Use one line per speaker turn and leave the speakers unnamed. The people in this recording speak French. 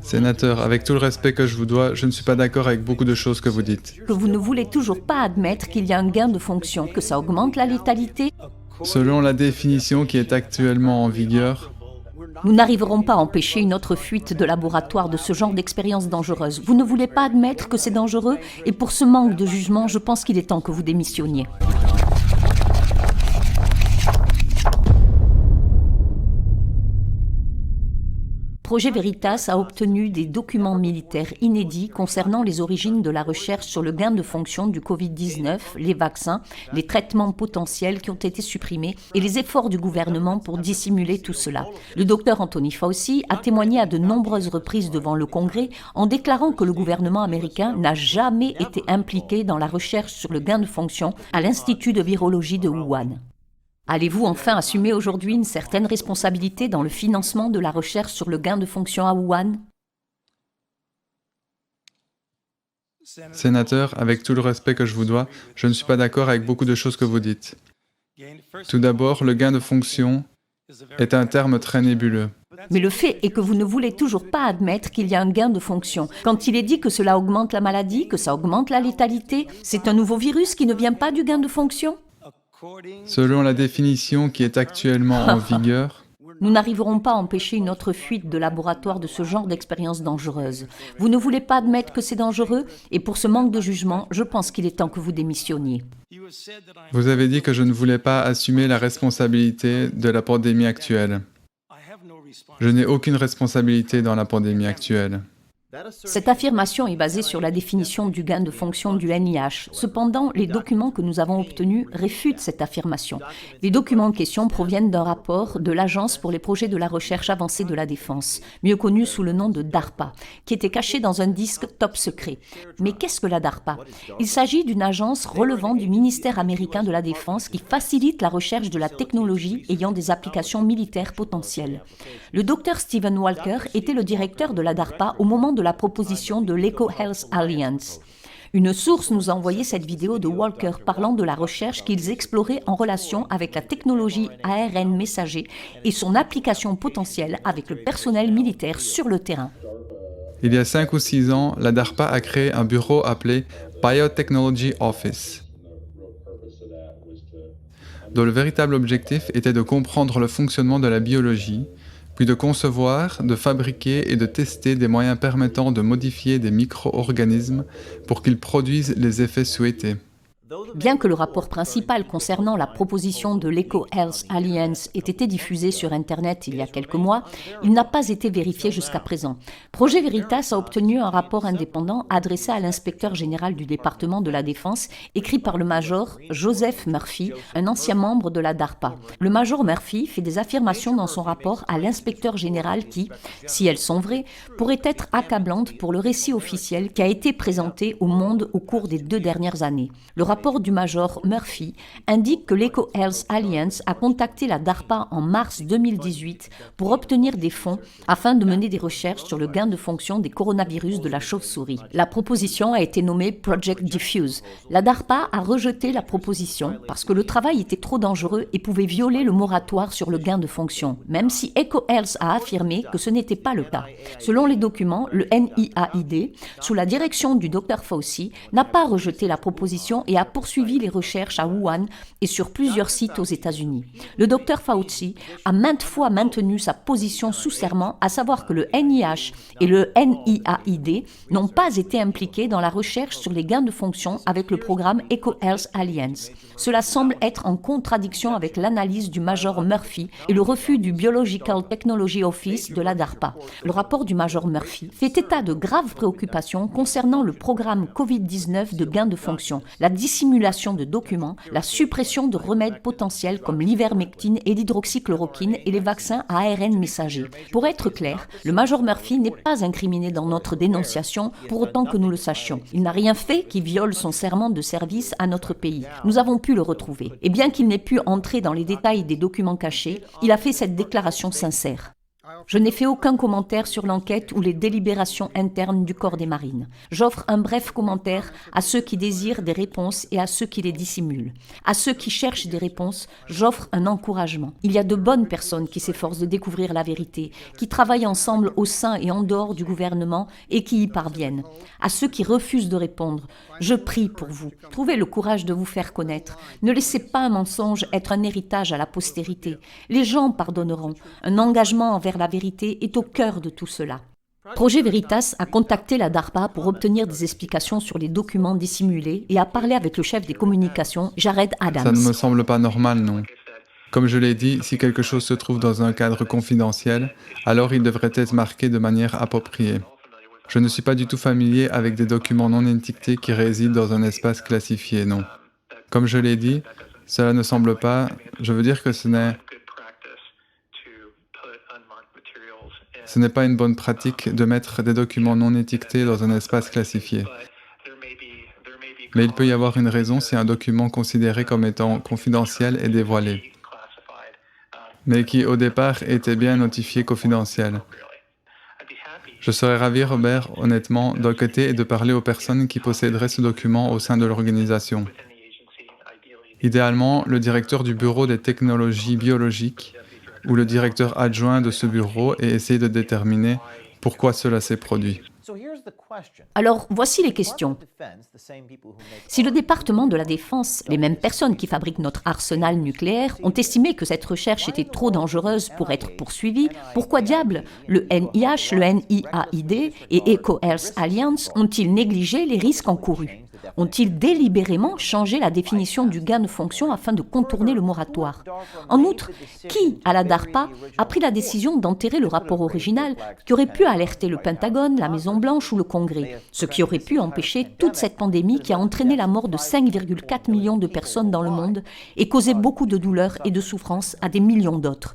Sénateur, avec tout le respect que je vous dois, je ne suis pas d'accord avec beaucoup de choses que vous dites.
Que vous ne voulez toujours pas admettre qu'il y a un gain de fonction, que ça augmente la létalité.
Selon la définition qui est actuellement en vigueur,
Nous n'arriverons pas à empêcher une autre fuite de laboratoire de ce genre d'expérience dangereuse. Vous ne voulez pas admettre que c'est dangereux et pour ce manque de jugement, je pense qu'il est temps que vous démissionniez. Projet Veritas a obtenu des documents militaires inédits concernant les origines de la recherche sur le gain de fonction du Covid-19, les vaccins, les traitements potentiels qui ont été supprimés et les efforts du gouvernement pour dissimuler tout cela. Le docteur Anthony Fauci a témoigné à de nombreuses reprises devant le Congrès en déclarant que le gouvernement américain n'a jamais été impliqué dans la recherche sur le gain de fonction à l'Institut de virologie de Wuhan. Allez-vous enfin assumer aujourd'hui une certaine responsabilité dans le financement de la recherche sur le gain de fonction à Wuhan?
sénateur, avec tout le respect que je vous dois, je ne suis pas d'accord avec beaucoup de choses que vous dites. Tout d'abord, le gain de fonction est un terme très nébuleux.
Mais le fait est que vous ne voulez toujours pas admettre qu'il y a un gain de fonction. Quand il est dit que cela augmente la maladie, que ça augmente la létalité, c'est un nouveau virus qui ne vient pas du gain de fonction?
Selon la définition qui est actuellement en vigueur,
Nous n'arriverons pas à empêcher une autre fuite de laboratoire de ce genre d'expérience dangereuse. Vous ne voulez pas admettre que c'est dangereux et pour ce manque de jugement, je pense qu'il est temps que vous démissionniez.
vous avez dit que je ne voulais pas assumer la responsabilité de la pandémie actuelle. Je n'ai aucune responsabilité dans la pandémie actuelle.
Cette affirmation est basée sur la définition du gain de fonction du NIH. Cependant, les documents que nous avons obtenus réfutent cette affirmation. Les documents en question proviennent d'un rapport de l'Agence pour les projets de la recherche avancée de la défense, mieux connue sous le nom de DARPA, qui était caché dans un disque top secret. Mais qu'est-ce que la DARPA? Il s'agit d'une agence relevant du ministère américain de la Défense qui facilite la recherche de la technologie ayant des applications militaires potentielles. Le docteur Stephen Walker était le directeur de la DARPA au moment de la proposition de l'EcoHealth Alliance. Une source nous a envoyé cette vidéo de Walker parlant de la recherche qu'ils exploraient en relation avec la technologie ARN messager et son application potentielle avec le personnel militaire sur le terrain.
Il y a 5 ou 6 ans, la DARPA a créé un bureau appelé Biotechnology Office, dont le véritable objectif était de comprendre le fonctionnement de la biologie, puis de concevoir, de fabriquer et de tester des moyens permettant de modifier des micro-organismes pour qu'ils produisent les effets souhaités.
Bien que le rapport principal concernant la proposition de l'EcoHealth Alliance ait été diffusé sur Internet il y a quelques mois, il n'a pas été vérifié jusqu'à présent. Projet Veritas a obtenu un rapport indépendant adressé à l'inspecteur général du département de la Défense, écrit par le major Joseph Murphy, un ancien membre de la DARPA. Le major Murphy fait des affirmations dans son rapport à l'inspecteur général qui, si elles sont vraies, pourraient être accablantes pour le récit officiel qui a été présenté au monde au cours des 2 dernières années. Le rapport du major Murphy indique que l'EcoHealth Alliance a contacté la DARPA en mars 2018 pour obtenir des fonds afin de mener des recherches sur le gain de fonction des coronavirus de la chauve-souris. La proposition a été nommée Project Diffuse. La DARPA a rejeté la proposition parce que le travail était trop dangereux et pouvait violer le moratoire sur le gain de fonction, même si EcoHealth a affirmé que ce n'était pas le cas. Selon les documents, le NIAID, sous la direction du Dr Fauci, n'a pas rejeté la proposition et a poursuivi les recherches à Wuhan et sur plusieurs sites aux États-Unis. Le Dr Fauci a maintes fois maintenu sa position sous serment, à savoir que le NIH et le NIAID n'ont pas été impliqués dans la recherche sur les gains de fonction avec le programme EcoHealth Alliance. Cela semble être en contradiction avec l'analyse du major Murphy et le refus du Biological Technology Office de la DARPA. Le rapport du major Murphy fait état de graves préoccupations concernant le programme Covid-19 de gain de fonction, la dissimulation de documents, la suppression de remèdes potentiels comme l'ivermectine et l'hydroxychloroquine et les vaccins à ARN messager. Pour être clair, le major Murphy n'est pas incriminé dans notre dénonciation pour autant que nous le sachions. Il n'a rien fait qui viole son serment de service à notre pays. Nous avons pu le retrouver. Et bien qu'il n'ait pu entrer dans les détails des documents cachés, il a fait cette déclaration sincère. Je n'ai fait aucun commentaire sur l'enquête ou les délibérations internes du corps des marines. J'offre un bref commentaire à ceux qui désirent des réponses et à ceux qui les dissimulent. À ceux qui cherchent des réponses, j'offre un encouragement. Il y a de bonnes personnes qui s'efforcent de découvrir la vérité, qui travaillent ensemble au sein et en dehors du gouvernement et qui y parviennent. À ceux qui refusent de répondre, je prie pour vous. Trouvez le courage de vous faire connaître. Ne laissez pas un mensonge être un héritage à la postérité. Les gens pardonneront. Un engagement envers la vérité est au cœur de tout cela. Projet Veritas a contacté la DARPA pour obtenir des explications sur les documents dissimulés et a parlé avec le chef des communications, Jared Adams.
Ça ne me semble pas normal, non. Comme je l'ai dit, si quelque chose se trouve dans un cadre confidentiel, alors il devrait être marqué de manière appropriée. Je ne suis pas du tout familier avec des documents non étiquetés qui résident dans un espace classifié, non. Comme je l'ai dit, cela ne semble pas... Je veux dire que ce n'est pas une bonne pratique de mettre des documents non étiquetés dans un espace classifié. Mais il peut y avoir une raison si un document considéré comme étant confidentiel est dévoilé, mais qui au départ était bien notifié confidentiel. Je serais ravi, Robert, honnêtement, d'enquêter et de parler aux personnes qui posséderaient ce document au sein de l'organisation. Idéalement, le directeur du bureau des technologies biologiques ou le directeur adjoint de ce bureau et essayer de déterminer pourquoi cela s'est produit.
Alors, voici les questions. Si le département de la Défense, les mêmes personnes qui fabriquent notre arsenal nucléaire, ont estimé que cette recherche était trop dangereuse pour être poursuivie, pourquoi diable le NIH, le NIAID et EcoHealth Alliance ont-ils négligé les risques encourus ? Ont-ils délibérément changé la définition du gain de fonction afin de contourner le moratoire ? En outre, qui, à la DARPA, a pris la décision d'enterrer le rapport original qui aurait pu alerter le Pentagone, la Maison-Blanche ou le Congrès, ce qui aurait pu empêcher toute cette pandémie qui a entraîné la mort de 5,4 millions de personnes dans le monde et causé beaucoup de douleurs et de souffrances à des millions d'autres ?